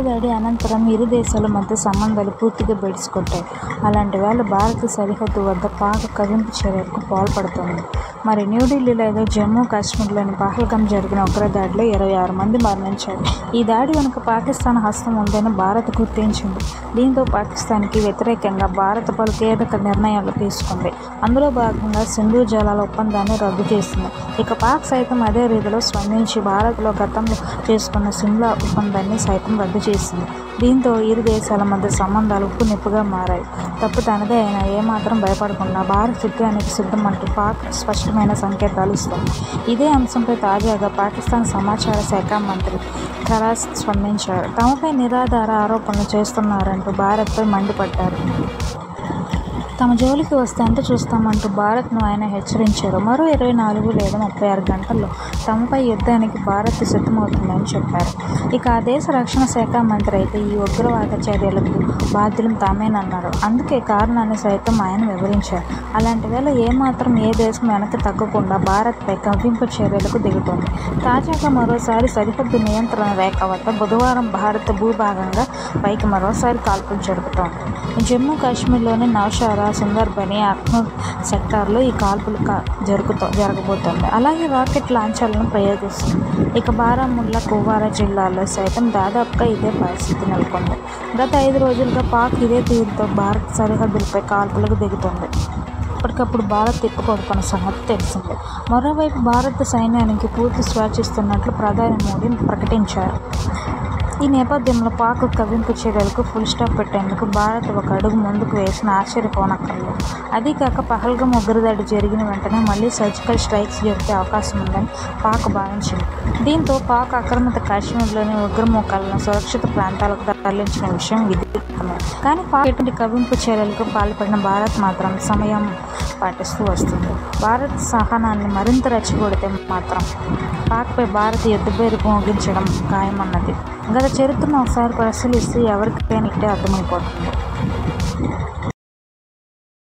ఉగ్రదాడి అనంతరం ఇరు దేశాల మధ్య సంబంధాలు పూర్తిగా బెడిసికొట్టాయి. అలాంటి వేళ భారత సరిహద్దు వద్ద పాక్ కవ్వింపు చర్యలకు పాల్పడుతోంది. మరి న్యూఢిల్లీలో ఏదో జమ్మూ కాశ్మీర్లోని పహల్గాం జరిగిన ఉగ్రదాడిలో 26 మంది మరణించారు. ఈ దాడి వెనుక పాకిస్తాన్ హస్తం ఉందని భారత్ గుర్తించింది. దీంతో పాకిస్తాన్కి వ్యతిరేకంగా భారత్ పలు కీలక నిర్ణయాలు తీసుకుంది. అందులో భాగంగా సింధు జలాల ఒప్పందాన్ని రద్దు చేసింది. ఇక పాక్ సైతం అదే రీతిలో స్పందించి భారత్లో గతంలో చేసుకున్న సిమ్లా ఒప్పందాన్ని సైతం రద్దు చేసింది. దీంతో ఇరు దేశాల మధ్య సంబంధాలు ఉప్పు నిప్పుగా మారాయి. తప్పు తనదే అయినా ఏమాత్రం భయపడకుండా భారత్ యుద్ధానికి సిద్ధమంటూ పాక్ స్పష్టమైన సంకేతాలు ఇస్తుంది. ఇదే అంశంపై తాజాగా పాకిస్తాన్ సమాచార శాఖ మంత్రి ఖరాస్ స్పందించారు. తమపై నిరాధార ఆరోపణలు చేస్తున్నారంటూ భారత్పై మండిపడ్డారు. తమ జోలికి వస్తే ఎంత చూస్తామంటూ భారత్ను ఆయన హెచ్చరించారు. మరో 24 లేదా 36 గంటల్లో తమపై యుద్ధానికి భారత్ సిద్ధమవుతుందని చెప్పారు. ఇక ఆ దేశ రక్షణ శాఖ మంత్రి అయితే ఈ ఉగ్రవాద చర్యలకు బాధ్యులం తామేనన్నారు. అందుకే కారణాన్ని సైతం ఆయన వివరించారు. అలాంటి వేళ ఏమాత్రం ఏ దేశం వెనక్కి తగ్గకుండా భారత్పై కవ్వింపు చర్యలకు దిగుతోంది. తాజాగా మరోసారి సరిహద్దు నియంత్రణ రేఖ వద్ద బుధవారం భారత భూభాగంగా పైకి మరోసారి కాల్పులు జరుపుతోంది. జమ్మూ కాశ్మీర్లోని నౌషారా, సుందర్బని, అఖ్నూర్ సెక్టార్లో ఈ కాల్పులు జరగబోతోంది. అలాగే రాకెట్ లాంఛర్లను ప్రయోగిస్తుంది. ఇక బారాముల్లా, కుప్వారా జిల్లాల్లో సైతం దాదాపుగా ఇదే పరిస్థితి నెలకొంది. గత 5 రోజులుగా పాక్ ఇదే తీరుతో భారత్ సరిహద్దులపై కాల్పులకు దిగుతోంది. ఇప్పటికప్పుడు భారత్ తిప్పుకొడుతున్న సంగతి తెలిసిందే. మరోవైపు భారత సైన్యానికి పూర్తి స్వేచ్ఛిస్తున్నట్లు ప్రధాని మోడీ ప్రకటించారు. ఈ నేపథ్యంలో పాక్ కవ్వింపు చర్యలకు ఫుల్ స్టాప్ పెట్టేందుకు భారత్ ఒక అడుగు ముందుకు వేసిన ఆశ్చర్యపోనక్కర్లేదు. అదీకాక పహల్గాం ఉగ్రదాడి జరిగిన వెంటనే మళ్లీ సర్జికల్ స్ట్రైక్స్ జరిగే అవకాశం ఉందని పాక్ భావించింది. దీంతో పాక్ ఆక్రమిత కాశ్మీర్లోని ఉగ్రమూకలను సురక్షిత ప్రాంతాలకు తరలించిన విషయం విదితమే. కానీ పాక్ ఎటువంటి కవ్వింపు చర్యలకు పాల్పడిన భారత్ మాత్రం సమయం పాటిస్తూ వస్తుంది. భారత్ సహనాన్ని మరింత రెచ్చగొడితే మాత్రం పాక్పై భారత్ యుద్ధబేరు మోగించడం ఖాయమన్నది గత చరిత్రను ఒకసారి పరిశీలిస్తే ఎవరికైనా ఇట్టే అర్థమైపోతుంది.